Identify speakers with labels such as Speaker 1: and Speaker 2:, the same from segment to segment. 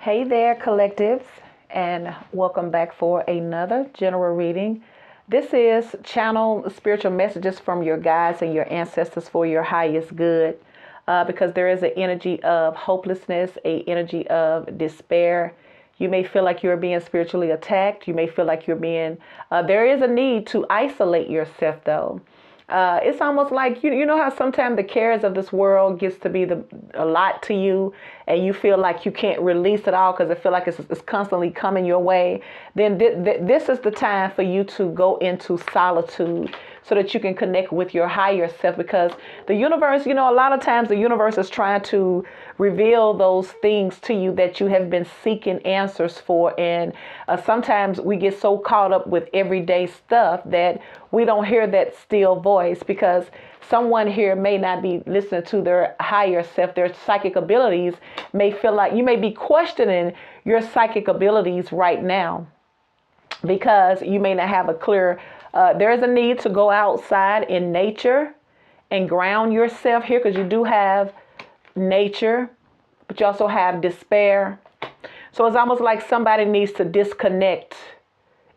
Speaker 1: Hey there, collectives, and welcome back for another general reading. This is channel spiritual messages from your guides and your ancestors for your highest good. Because there is an energy of hopelessness, a energy of despair. You may feel like you're being spiritually attacked. You may feel like you're being. There is a need to isolate yourself, though. It's almost like you know how sometimes the cares of this world gets to be a lot to you, and you feel like you can't release it all because it feel like it's constantly coming your way. Then this is the time for you to go into solitude so that you can connect with your higher self, because the universe, a lot of times the universe is trying to reveal those things to you that you have been seeking answers for. And sometimes we get so caught up with everyday stuff that we don't hear that still voice, because someone here may not be listening to their higher self. Their psychic abilities may feel like you may be questioning your psychic abilities right now, because you may not have a clear, there is a need to go outside in nature and ground yourself here, because you do have nature, but you also have despair. So it's almost like somebody needs to disconnect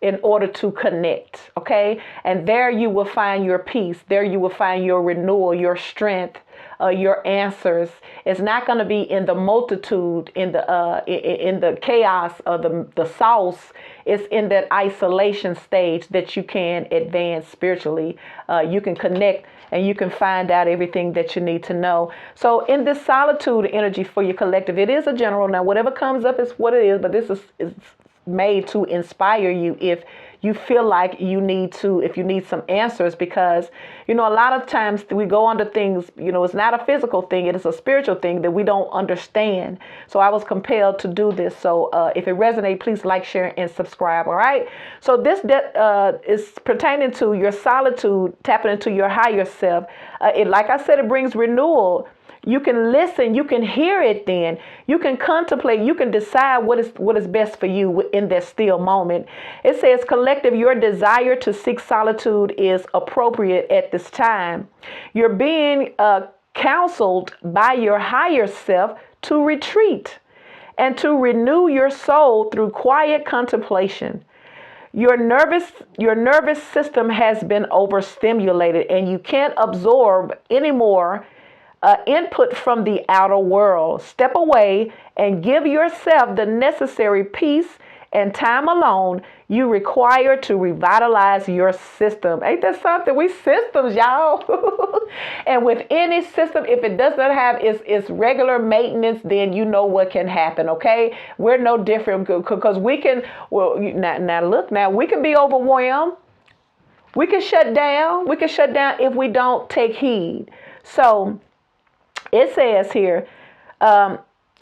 Speaker 1: in order to connect, okay? And there you will find your peace. There you will find your renewal, your strength, your answers. It's not going to be in the multitude, in the chaos of the sauce. It's in that isolation stage that you can advance spiritually. You can connect and you can find out everything that you need to know. So in this solitude energy for your collective, it is a general. Now, whatever comes up is what it is, but this is made to inspire you if you feel like if you need some answers, because a lot of times we go under things, it's not a physical thing, it is a spiritual thing that we don't understand. So I was compelled to do this. So if it resonates, please like, share, and subscribe. All right. So this is pertaining to your solitude, tapping into your higher self. Like I said, it brings renewal. You can listen, you can hear it, then you can contemplate, you can decide what is best for you in that still moment. It says, collective, your desire to seek solitude is appropriate at this time. You're being counseled by your higher self to retreat and to renew your soul through quiet contemplation. Your nervous system has been overstimulated and you can't absorb any more input from the outer world. Step away and give yourself the necessary peace and time alone you require to revitalize your system. Ain't that something? We systems, y'all. And with any system, if it does not have its regular maintenance, then you know what can happen, okay? We're no different, because we can, now we can be overwhelmed. We can shut down. We can shut down if we don't take heed. So it says here,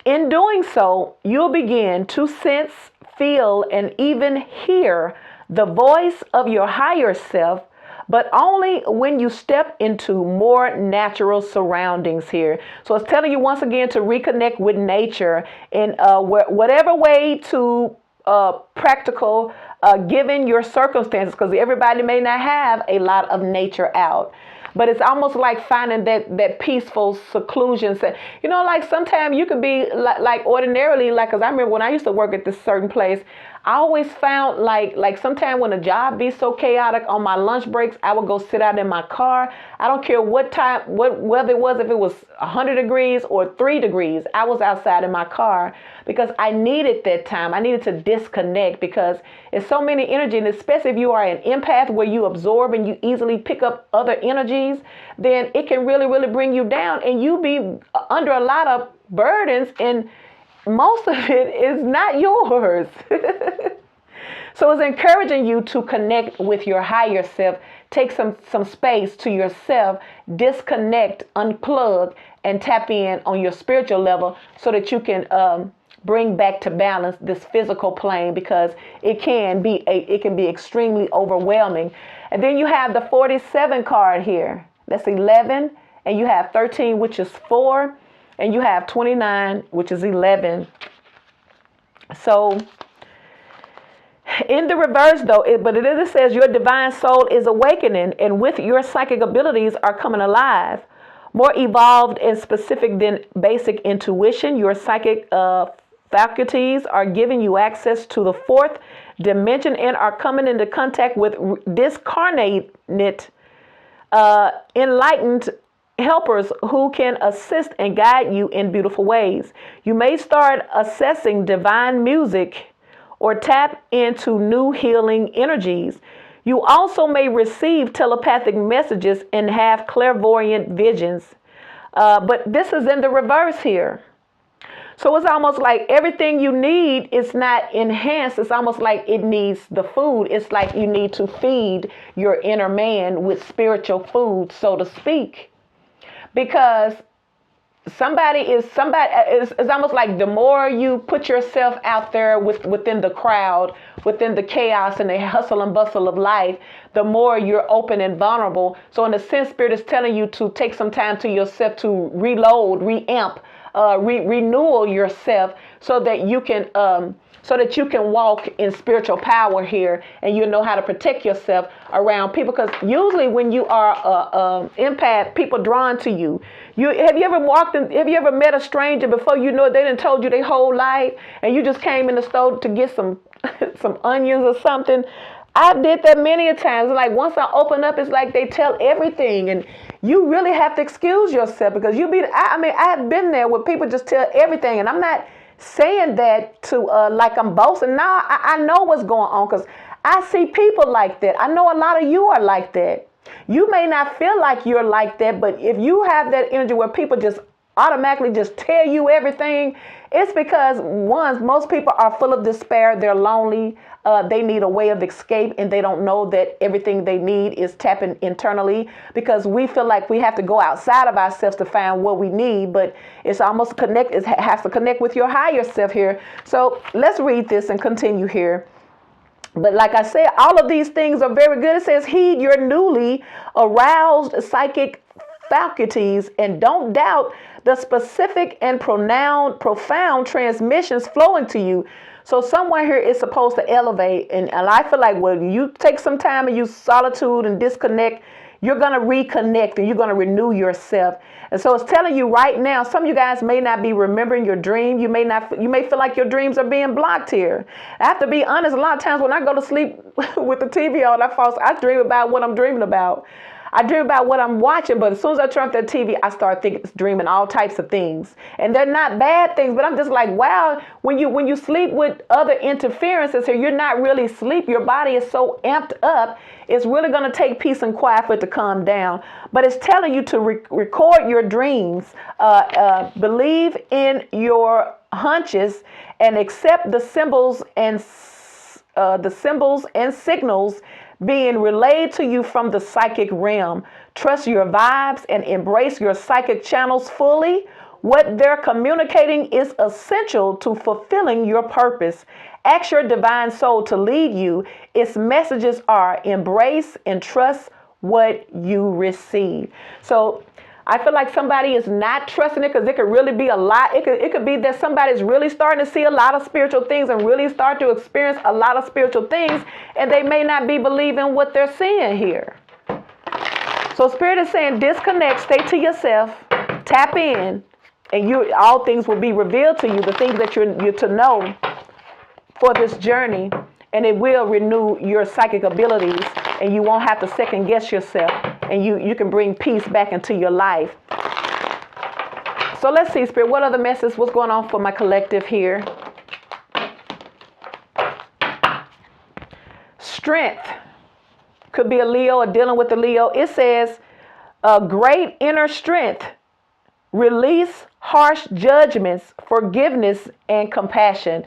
Speaker 1: in doing so, you'll begin to sense, feel, and even hear the voice of your higher self, but only when you step into more natural surroundings here. So it's telling you once again to reconnect with nature in whatever way to practical, given your circumstances, because everybody may not have a lot of nature out. But it's almost like finding that peaceful seclusion. Like sometimes you could be like ordinarily, like, because I remember when I used to work at this certain place, I always found like sometimes when the job be so chaotic, on my lunch breaks, I would go sit out in my car. I don't care what time, what weather it was, if it was 100 degrees or 3 degrees, I was outside in my car, because I needed that time. I needed to disconnect, because it's so many energy, and especially if you are an empath where you absorb and you easily pick up other energies, then it can really, really bring you down, and you be under a lot of burdens, and most of it is not yours. So it's encouraging you to connect with your higher self. Take some space to yourself, disconnect, unplug, and tap in on your spiritual level so that you can bring back to balance this physical plane, because it can be extremely overwhelming. And then you have the 47 card here. That's 11, and you have 13, which is 4, and you have 29, which is 11. So in the reverse, though, it says your divine soul is awakening, and with your psychic abilities are coming alive. More evolved and specific than basic intuition, your psychic faculties are giving you access to the fourth dimension and are coming into contact with discarnate, enlightened helpers who can assist and guide you in beautiful ways. You may start assessing divine music or tap into new healing energies. You also may receive telepathic messages and have clairvoyant visions. But this is in the reverse here. So it's almost like everything you need is not enhanced. It's almost like it needs the food. It's like you need to feed your inner man with spiritual food, so to speak. Because it's almost like the more you put yourself out there within the crowd, within the chaos and the hustle and bustle of life, the more you're open and vulnerable. So in a sense, Spirit is telling you to take some time to yourself to reload, reamp, renewal yourself so that you can walk in spiritual power here, and you know how to protect yourself around people. Because usually when you are empath, people drawn to you. Have you ever met a stranger before you know it, they done told you their whole life, and you just came in the store to get some some onions or something? I did that many a times. Like once I open up, it's like they tell everything, and you really have to excuse yourself because I have been there where people just tell everything, and I'm not saying that to like I'm boasting. Now I know what's going on because I see people like that. I know a lot of you are like that. You may not feel like you're like that, but if you have that energy where people just automatically just tell you everything, it's because most people are full of despair. They're lonely. They need a way of escape, and they don't know that everything they need is tapping internally, because we feel like we have to go outside of ourselves to find what we need, but it's almost it has to connect with your higher self here. So let's read this and continue here. But like I said, all of these things are very good. It says, heed your newly aroused psychic faculties and don't doubt the specific and profound transmissions flowing to you. So someone here is supposed to elevate. And I feel like when you take some time and use solitude and disconnect, you're going to reconnect and you're going to renew yourself. And so it's telling you right now, some of you guys may not be remembering your dream. You may feel like your dreams are being blocked here. I have to be honest, a lot of times when I go to sleep with the TV on, I dream about what I'm dreaming about. I dream about what I'm watching, but as soon as I turn off that TV, I start dreaming all types of things. And they're not bad things, but I'm just like, wow, when you sleep with other interferences here, you're not really asleep. Your body is so amped up. It's really going to take peace and quiet for it to calm down. But it's telling you to record your dreams, believe in your hunches, and accept the symbols and signals being relayed to you from the psychic realm. Trust your vibes and embrace your psychic channels fully. What they're communicating is essential to fulfilling your purpose. Ask your divine soul to lead you. Its messages are embrace and trust what you receive. So I feel like somebody is not trusting it because it could really be a lot. It could be that somebody's really starting to see a lot of spiritual things and really start to experience a lot of spiritual things, and they may not be believing what they're seeing here. So Spirit is saying disconnect, stay to yourself, tap in, and all things will be revealed to you, the things that you're to know for this journey, and it will renew your psychic abilities, and you won't have to second guess yourself, and you can bring peace back into your life. So let's see, Spirit, what other message, what's going on for my collective here? Strength. Could be a Leo or dealing with a Leo. It says, a great inner strength. Release harsh judgments, forgiveness, and compassion.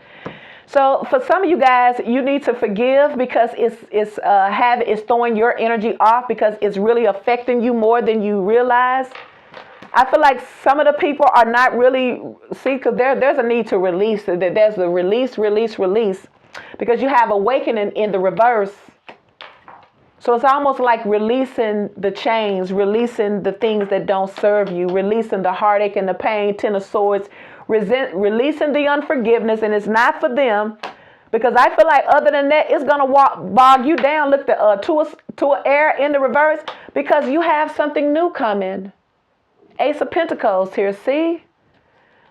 Speaker 1: So for some of you guys, you need to forgive because it's throwing your energy off because it's really affecting you more than you realize. I feel like some of the people are not really, because there's a need to release. There's the release, because you have awakening in the reverse. So it's almost like releasing the chains, releasing the things that don't serve you, releasing the heartache and the pain, Ten of Swords, releasing the unforgiveness, and it's not for them, because I feel like other than that, it's gonna bog you down. Look, to an air in the reverse, because you have something new coming. Ace of Pentacles here, see?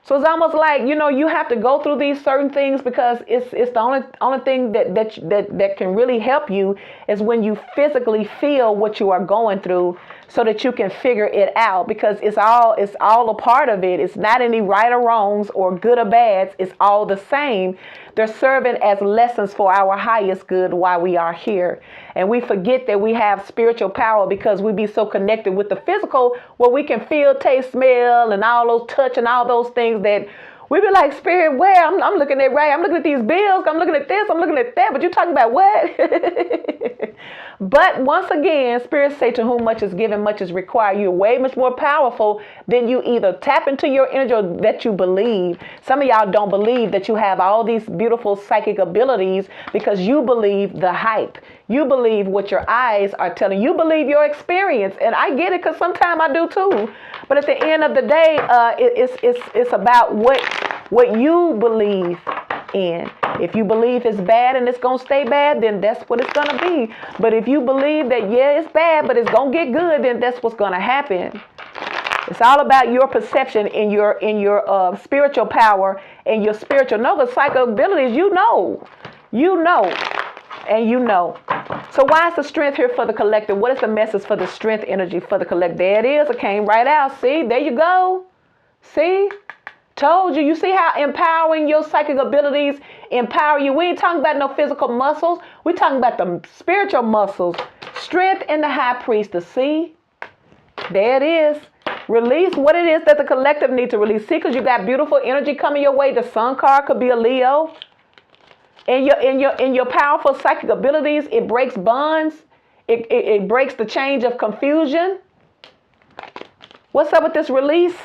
Speaker 1: So it's almost like, you have to go through these certain things, because it's the only thing that can really help you is when you physically feel what you are going through, so that you can figure it out, because it's all a part of it. It's not any right or wrongs or good or bads. It's all the same. They're serving as lessons for our highest good while we are here. And we forget that we have spiritual power, because we be so connected with the physical, where we can feel, taste, smell, and all those touch and all those things, that we be like, Spirit, where? I'm looking at I'm looking at these bills. I'm looking at this. I'm looking at that. But you're talking about what? But once again, Spirit say, to whom much is given, much is required. You're way much more powerful than you either tap into your energy or that you believe. Some of y'all don't believe that you have all these beautiful psychic abilities, because you believe the hype. You believe what your eyes are telling you. You believe your experience. And I get it, because sometimes I do too. But at the end of the day, it's about what you believe in. If you believe it's bad and it's going to stay bad, then that's what it's going to be. But if you believe that, yeah, it's bad, but it's going to get good, then that's what's going to happen. It's all about your perception in your spiritual power and your spiritual. No, the psychic abilities, and you know. So why is the strength here for the collective? What is the message for the strength energy for the collective? There it is. It came right out. See, there you go. See? Told you. You see how empowering your psychic abilities empower you? We ain't talking about no physical muscles. We're talking about the spiritual muscles. Strength in the high priestess. See? There it is. Release what it is that the collective need to release. See, because you got beautiful energy coming your way. The sun card could be a Leo. In your powerful psychic abilities, it breaks bonds. It breaks the chains of confusion. What's up with this release?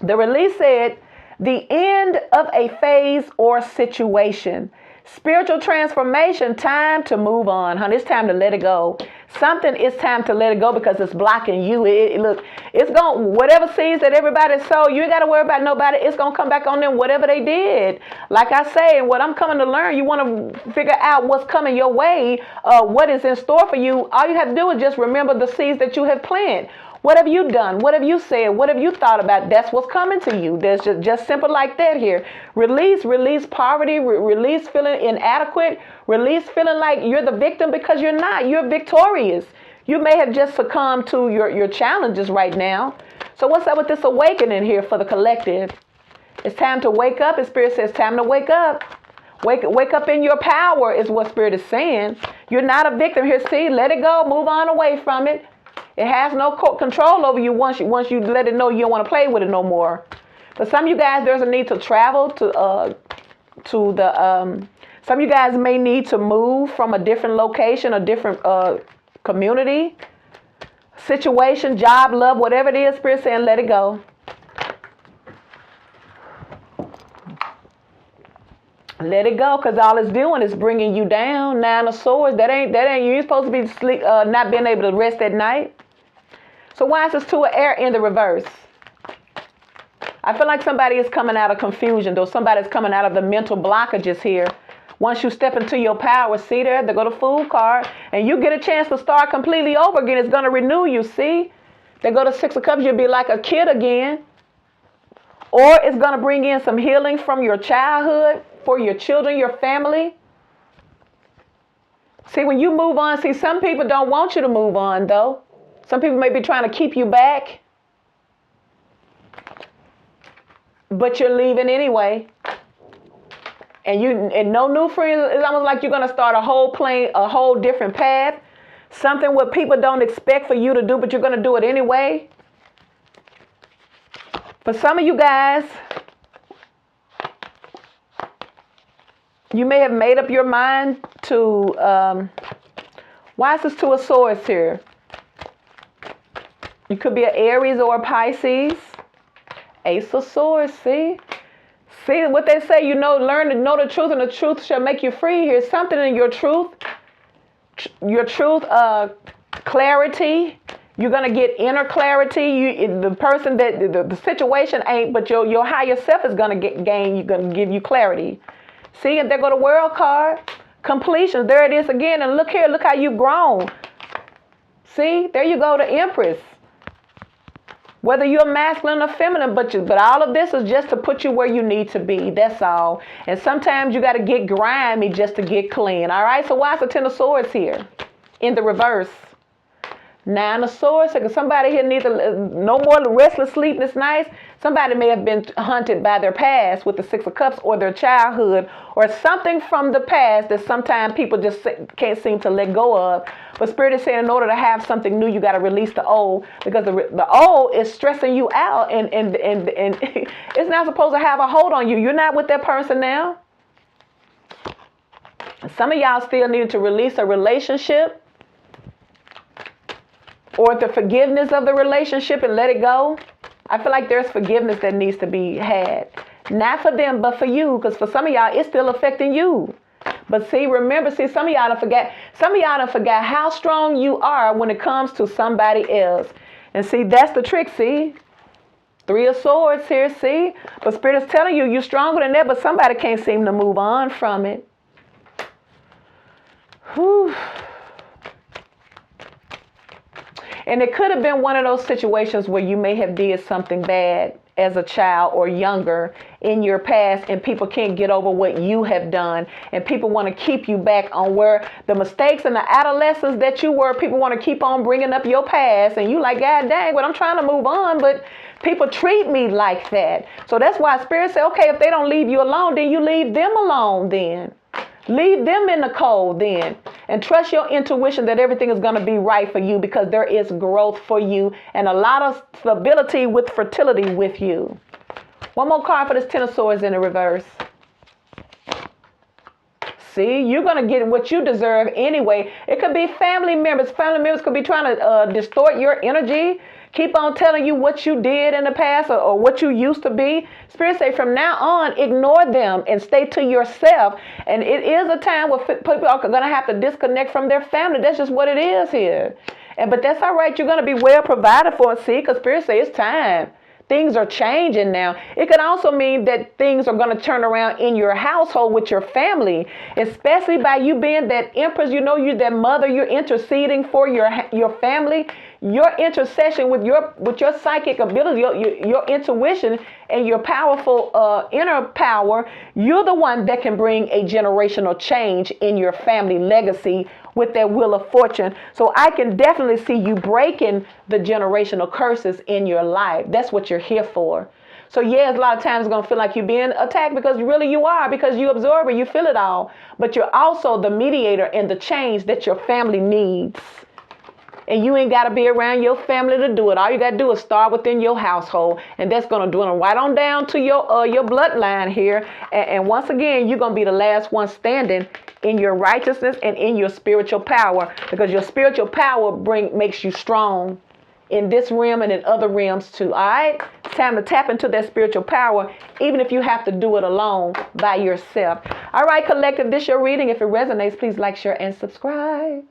Speaker 1: The release said, the end of a phase or situation. Spiritual transformation, time to move on, honey. It's time to let it go. Something is time to let it go, because it's blocking you. Look, it's going, whatever seeds that everybody sowed, you ain't got to worry about nobody. It's going to come back on them, whatever they did. Like I say, what I'm coming to learn, you want to figure out what's coming your way, what is in store for you. All you have to do is just remember the seeds that you have planted. What have you done? What have you said? What have you thought about? That's what's coming to you. There's just simple like that here. Release poverty, release feeling inadequate, release feeling like you're the victim, because you're not. You're victorious. You may have just succumbed to your challenges right now. So what's up with this awakening here for the collective? It's time to wake up. And Spirit says time to wake up. Wake up in your power is what Spirit is saying. You're not a victim here. See, let it go. Move on away from it. It has no control over you once you let it know you don't want to play with it no more. For some of you guys, there's a need to travel to the. Some of you guys may need to move from a different location, a different community, situation, job, love, whatever it is. Spirit saying, let it go. Let it go, because all it's doing is bringing you down. Nine of Swords. That ain't you supposed to be sleep, not being able to rest at night. So why is this Two of Air in the reverse? I feel like somebody is coming out of confusion, though. Somebody's coming out of the mental blockages here. Once you step into your power, see there, they go to Fool card, and you get a chance to start completely over again. It's going to renew you, see? They go to Six of Cups, you'll be like a kid again. Or it's going to bring in some healing from your childhood, for your children, your family. See, when you move on, see, some people don't want you to move on, though. Some people may be trying to keep you back. But you're leaving anyway. And no new friends. It's almost like you're going to start a whole different path. Something what people don't expect for you to do, but you're going to do it anyway. For some of you guys, you may have made up your mind to, why is this Two of Swords here? You could be an Aries or a Pisces. Ace of Swords, see? See what they say, learn to know the truth, and the truth shall make you free. Here's something in your truth, clarity. You're going to get inner clarity. The person that the situation ain't, but your higher self is going to gain. You're going to give you clarity. See, and there go the World card. Completion. There it is again. And look here. Look how you've grown. See, there you go, the Empress. Whether you're masculine or feminine, but all of this is just to put you where you need to be. That's all. And sometimes you got to get grimy just to get clean. All right. So why is the Ten of Swords here in the reverse? Nine of Swords. So somebody here needs no more restless sleepless nights. Somebody may have been hunted by their past with the Six of Cups, or their childhood, or something from the past that sometimes people just can't seem to let go of. But Spirit is saying in order to have something new, you got to release the old, because the old is stressing you out, and it's not supposed to have a hold on you. You're not with that person now. Some of y'all still need to release a relationship, or the forgiveness of the relationship, and let it go. I feel like there's forgiveness that needs to be had. Not for them, but for you. Because for some of y'all, it's still affecting you. But remember, some of y'all don't forget how strong you are when it comes to somebody else. And that's the trick, Three of Swords here, But Spirit is telling you, you're stronger than that, but somebody can't seem to move on from it. Whew. And it could have been one of those situations where you may have did something bad as a child or younger in your past, and people can't get over what you have done, and people want to keep you back on where the mistakes and the adolescence that you were. People want to keep on bringing up your past, and you like, God dang, but I'm trying to move on, but people treat me like that. So that's why Spirit said, okay, if they don't leave you alone, then you leave them alone then. Leave them in the cold then, and trust your intuition that everything is going to be right for you, because there is growth for you and a lot of stability with fertility with you. One more card for this Ten of Swords in the reverse. You're going to get what you deserve anyway. It could be family members. Family members could be trying to distort your energy. Keep on telling you what you did in the past, or what you used to be. Spirit say from now on, ignore them and stay to yourself. And it is a time where people are going to have to disconnect from their family. That's just what it is here. But that's all right. You're going to be well provided for, because Spirit say it's time. Things are changing now. It could also mean that things are going to turn around in your household with your family, especially by you being that empress. You're that mother. You're interceding for your family. Your intercession with your psychic ability, your intuition, and your powerful inner power, you're the one that can bring a generational change in your family legacy with that wheel of fortune. So I can definitely see you breaking the generational curses in your life. That's what you're here for. So yes, a lot of times it's going to feel like you're being attacked, because really you are, because you absorb it, you feel it all. But you're also the mediator and the change that your family needs. And you ain't got to be around your family to do it. All you got to do is start within your household. And that's going to dwindle right on down to your bloodline here. And once again, you're going to be the last one standing in your righteousness and in your spiritual power. Because your spiritual power makes you strong in this realm and in other realms too. All right? It's time to tap into that spiritual power, even if you have to do it alone by yourself. All right, collective, this is your reading. If it resonates, please like, share, and subscribe.